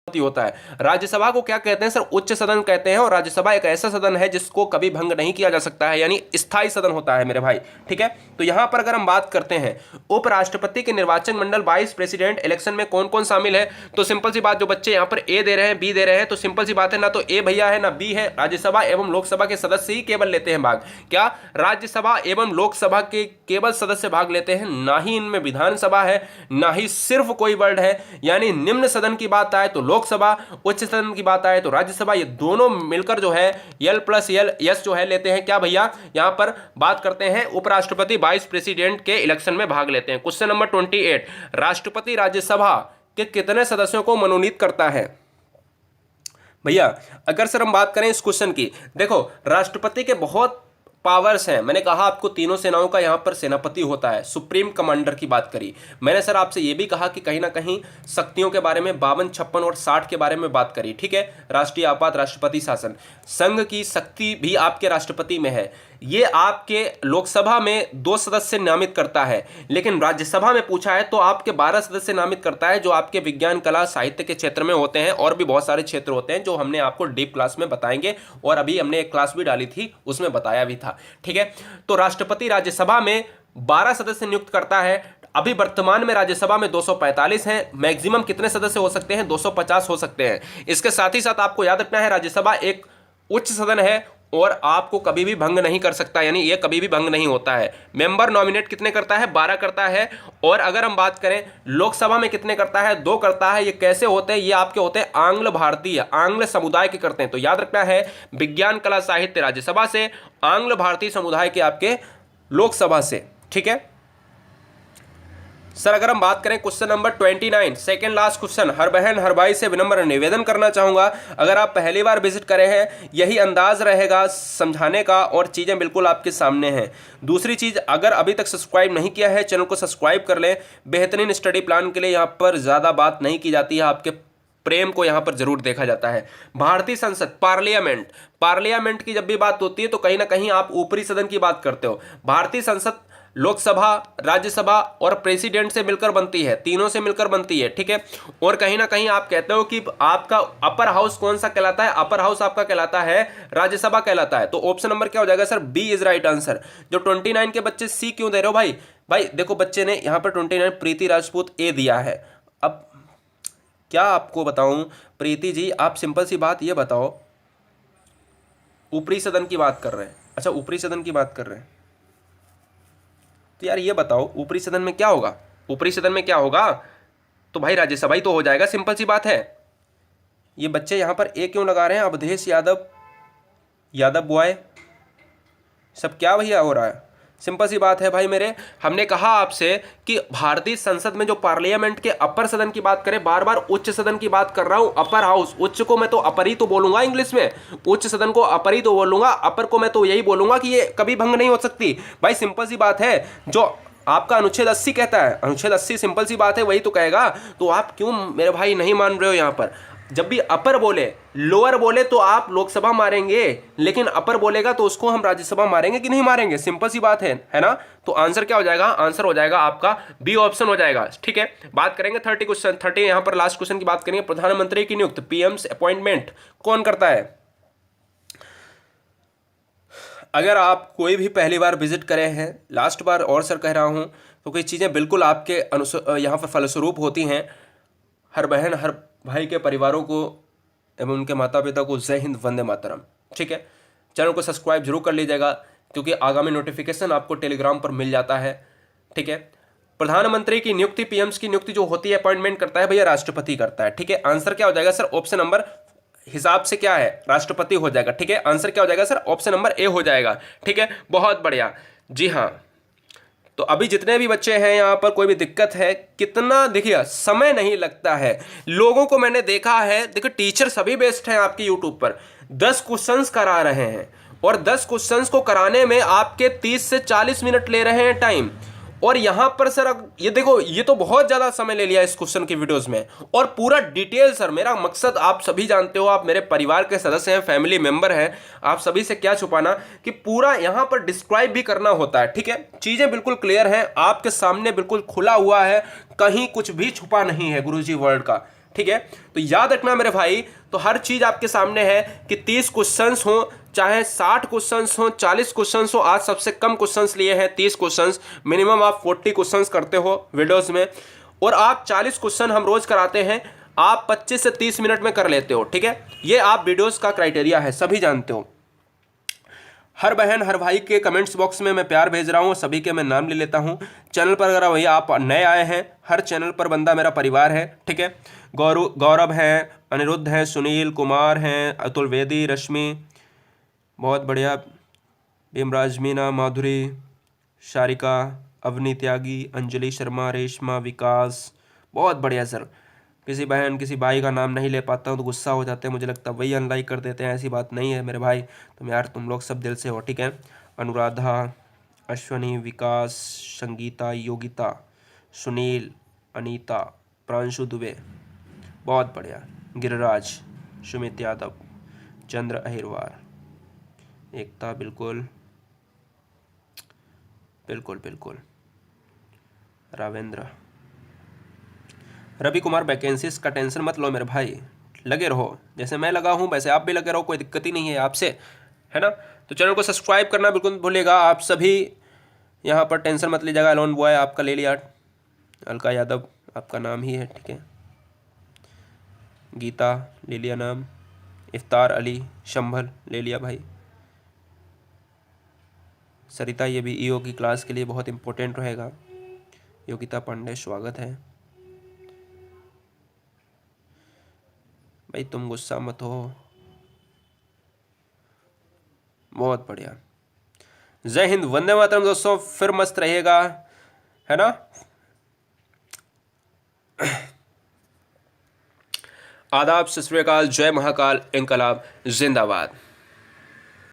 होता है। राज्यसभा को क्या कहते हैं सर, उच्च सदन कहते हैं, और राज्यसभा एक ऐसा सदन है जिसको कभी भंग नहीं किया जा सकता है, यानी स्थायी सदन होता है मेरे भाई, ठीक है। तो यहां पर अगर हम बात करते हैं उपराष्ट्रपति के निर्वाचन मंडल वाइस प्रेसिडेंट इलेक्शन में कौन कौन शामिल है, तो सिंपल सी बात, जो बच्चे यहां पर ए दे रहे हैं, बी दे रहे हैं, तो सिंपल सी बात है, ना तो ए भैया है ना बी है, राज्यसभा एवं लोकसभा के सदस्य ही केवल लेते हैं भाग। क्या राज्यसभा एवं लोकसभा के केवल सदस्य भाग लेते हैं, ना ही इनमें विधानसभा है, ना ही सिर्फ कोई वर्ड है। यानी निम्न सदन की बात आए तो लोकसभा, उच्च सदन की बात आए तो राज्यसभा, ये दोनों मिलकर जो है L+L जो है लेते हैं क्या भैया, यहां पर बात करते हैं उपराष्ट्रपति वाइस प्रेसिडेंट के इलेक्शन में भाग लेते हैं। क्वेश्चन नंबर 28, राष्ट्रपति राज्यसभा के कितने सदस्यों को मनोनीत करता है? भैया अगर सर हम बात करें इस क्वेश्चन की, देखो राष्ट्रपति के बहुत पावर्स हैं, मैंने कहा आपको तीनों सेनाओं का यहाँ पर सेनापति होता है, सुप्रीम कमांडर की बात करी मैंने सर आपसे ये भी कहा कि कहीं ना कहीं शक्तियों के बारे में 52, 56 और 60 के बारे में बात करी, ठीक है। राष्ट्रीय आपात, राष्ट्रपति शासन, संघ की शक्ति भी आपके राष्ट्रपति में है। ये आपके लोकसभा में 2 सदस्य नामित करता है, लेकिन राज्यसभा में पूछा है तो आपके 12 सदस्य नामित करता है, जो आपके विज्ञान, कला, साहित्य के क्षेत्र में होते हैं, और भी बहुत सारे क्षेत्र होते हैं जो हमने आपको डीप क्लास में बताएंगे, और अभी हमने एक क्लास भी डाली थी उसमें बताया भी था, ठीक है। तो राष्ट्रपति राज्यसभा में 12 सदस्य नियुक्त करता है। अभी वर्तमान में राज्यसभा में 245 हैं, मैक्सिमम कितने सदस्य हो सकते हैं, 250 हो सकते हैं। इसके साथ ही साथ आपको याद रखना है राज्यसभा एक उच्च सदन है और आपको कभी भी भंग नहीं कर सकता, यानी ये कभी भी भंग नहीं होता है। मेंबर नॉमिनेट कितने करता है, 12 करता है। और अगर हम बात करें लोकसभा में कितने करता है, 2 करता है। ये कैसे होते हैं, ये आपके होते हैं आंग्ल भारतीय, आंग्ल समुदाय के करते हैं। तो याद रखना है विज्ञान, कला, साहित्य राज्यसभा से, आंग्ल भारतीय समुदाय के आपके लोकसभा से, ठीक है सर। अगर हम बात करें question number 29, second last question, हर बहन हर भाई से विनम्र निवेदन करना चाहूंगा, अगर आप पहली बार विजिट करे हैं यही अंदाज रहेगा समझाने का और चीज़ें बिल्कुल आपके सामने हैं। दूसरी चीज़, अगर अभी तक सब्सक्राइब नहीं किया है चैनल को सब्सक्राइब कर लें। बेहतरीन स्टडी प्लान के लिए यहाँ पर ज़्यादा बात नहीं की जाती है, आपके प्रेम को यहाँ पर जरूर देखा जाता है। भारतीय संसद, पार्लियामेंट की जब भी बात होती है तो कहीं ना कहीं आप ऊपरी सदन की बात करते हो। भारतीय संसद लोकसभा, राज्यसभा और प्रेसिडेंट से मिलकर बनती है, तीनों से मिलकर बनती है, ठीक है। और कहीं ना कहीं आप कहते हो कि आपका अपर हाउस कौन सा कहलाता है, अपर हाउस आपका कहलाता है राज्यसभा कहलाता है। तो ऑप्शन नंबर क्या हो जाएगा sir, B is right answer. जो 29 के बच्चे सी क्यों दे रहे हो भाई, देखो बच्चे ने यहाँ पर 29 प्रीति राजपूत ए दिया है। अब क्या आपको बताऊं प्रीति जी, आप सिंपल सी बात ये बताओ, ऊपरी सदन की बात कर रहे हैं, अच्छा ऊपरी सदन की बात कर रहे हैं, तो यार ये बताओ ऊपरी सदन में क्या होगा, ऊपरी सदन में क्या होगा, तो भाई राज्यसभा ही तो हो जाएगा, सिंपल सी बात है। ये बच्चे यहां पर ए क्यों लगा रहे हैं, अवधेश यादव बॉय, सब क्या भैया हो रहा है, सिंपल सी बात है भाई मेरे। हमने कहा आपसे कि भारतीय संसद में जो पार्लियामेंट के अपर सदन की बात करें, बार बार उच्च सदन की बात कर रहा हूं, अपर हाउस। उच्च को मैं तो अपर ही तो बोलूंगा इंग्लिश में, उच्च सदन को अपर ही तो बोलूंगा, अपर को मैं तो यही बोलूंगा कि ये कभी भंग नहीं हो सकती। भाई सिंपल सी बात है, जो आपका अनुच्छेद 80 कहता है, अनुच्छेद 80 सिंपल सी बात है वही तो कहेगा। तो आप क्यों मेरे भाई नहीं मान रहे हो? यहां पर जब भी अपर बोले, लोअर बोले तो आप लोकसभा मारेंगे, लेकिन अपर बोलेगा तो उसको हम राज्यसभा मारेंगे कि नहीं मारेंगे? सिंपल सी बात है ना? तो आंसर क्या हो जाएगा? आंसर हो जाएगा आपका बी ऑप्शन हो जाएगा। ठीक है, बात करेंगे 30 क्वेश्चन, 30 यहां पर लास्ट क्वेश्चन की बात करेंगे। प्रधानमंत्री की नियुक्ति, पीएम्स अपॉइंटमेंट कौन करता है? अगर आप कोई भी पहली बार विजिट करे हैं, लास्ट बार और सर कह रहा हूं, तो कोई चीज़ें बिल्कुल आपके यहाँ पर फलस्वरूप होती हैं। हर बहन हर भाई के परिवारों को एवं उनके माता पिता को जय हिंद, वंदे मातरम। ठीक है, चैनल को सब्सक्राइब जरूर कर लीजिएगा, क्योंकि आगामी नोटिफिकेशन आपको टेलीग्राम पर मिल जाता है। ठीक है, प्रधानमंत्री की नियुक्ति, पीएम्स की नियुक्ति जो होती है, अपॉइंटमेंट करता है भैया राष्ट्रपति करता है। ठीक है, आंसर क्या हो जाएगा सर? ऑप्शन नंबर हिसाब से क्या है? राष्ट्रपति हो जाएगा। ठीक है, आंसर क्या हो जाएगा सर? ऑप्शन नंबर ए हो जाएगा। ठीक है, बहुत बढ़िया। जी हाँ, तो अभी जितने भी बच्चे हैं यहाँ पर, कोई भी दिक्कत है, कितना देखिए समय नहीं लगता है लोगों को। मैंने देखा है, देखिए टीचर सभी बेस्ट हैं आपकी यूट्यूब पर, 10 क्वेश्चंस करा रहे हैं और 10 क्वेश्चंस को कराने में आपके 30 से 40 मिनट ले रहे हैं टाइम। और यहां पर सर ये देखो, ये तो बहुत ज्यादा समय ले लिया इस क्वेश्चन की वीडियोस में, और पूरा डिटेल। सर मेरा मकसद आप सभी जानते हो, आप मेरे परिवार के सदस्य हैं, फैमिली मेंबर हैं, आप सभी से क्या छुपाना कि पूरा यहां पर डिस्क्राइब भी करना होता है। ठीक है, चीजें बिल्कुल क्लियर हैं आपके सामने, बिल्कुल खुला हुआ है, कहीं कुछ भी छुपा नहीं है गुरुजी वर्ल्ड का। ठीक है, तो याद रखना मेरे भाई, तो हर चीज आपके सामने है कि 30 क्वेश्चंस हो, चाहे 60 क्वेश्चंस हो, 40 क्वेश्चंस हो। आज सबसे कम क्वेश्चंस लिए हैं 30 क्वेश्चंस, मिनिमम आप 40 क्वेश्चंस करते हो वीडियोस में, और आप 40 क्वेश्चन हम रोज कराते हैं, आप 25 से 30 मिनट में कर लेते हो। ठीक है, ये आप वीडियोस का क्राइटेरिया है, सभी जानते हो। हर बहन हर भाई के कमेंट्स बॉक्स में मैं प्यार भेज रहा हूँ, सभी के मैं नाम ले लेता हूँ। चैनल पर अगर भैया आप नए आए हैं, हर चैनल पर बंदा मेरा परिवार है। ठीक है, गौरव हैं, अनिरुद्ध हैं, सुनील कुमार हैं, अतुल वेदी, रश्मि, बहुत बढ़िया, भीमराज, मीना, माधुरी, शारिका, अवनी त्यागी, अंजलि शर्मा, रेशमा, विकास, बहुत बढ़िया सर। किसी बहन किसी भाई का नाम नहीं ले पाता हूँ तो गुस्सा हो जाते हैं, मुझे लगता है वही अनलाइक कर देते हैं। ऐसी बात नहीं है मेरे भाई, तुम यार तुम लोग सब दिल से हो। ठीक है, अनुराधा, अश्वनी, विकास, संगीता, योगिता, सुनील, अनीता, प्रांशु दुबे, बहुत बढ़िया, गिरिराज, सुमित यादव, चंद्र अहिरवार, एकता, बिल्कुल बिल्कुल बिल्कुल, रावेंद्र, रवि कुमार। वैकेंसीज का टेंशन मत लो मेरे भाई, लगे रहो, जैसे मैं लगा हूँ वैसे आप भी लगे रहो, कोई दिक्कत ही नहीं है आपसे, है ना? तो चैनल को सब्सक्राइब करना बिल्कुल भूलिएगा आप सभी। यहाँ पर टेंशन मत लीजिएगा, अलोन बॉय आपका ले लिया, अलका यादव आपका नाम ही है। ठीक है, गीता ले लिया नाम, इफ्तार अली, शंभल ले लिया भाई, सरिता, ये भी ईओ की क्लास के लिए बहुत इंपॉर्टेंट रहेगा। योगिता पांडे, स्वागत है भाई, तुम गुस्सा मत हो, बहुत बढ़िया। जय हिंद, वंदे मातरम दोस्तों, फिर मस्त रहिएगा, है ना? आदाब, सत श्री अकाल, जय महाकाल, इंकलाब, जिंदाबाद।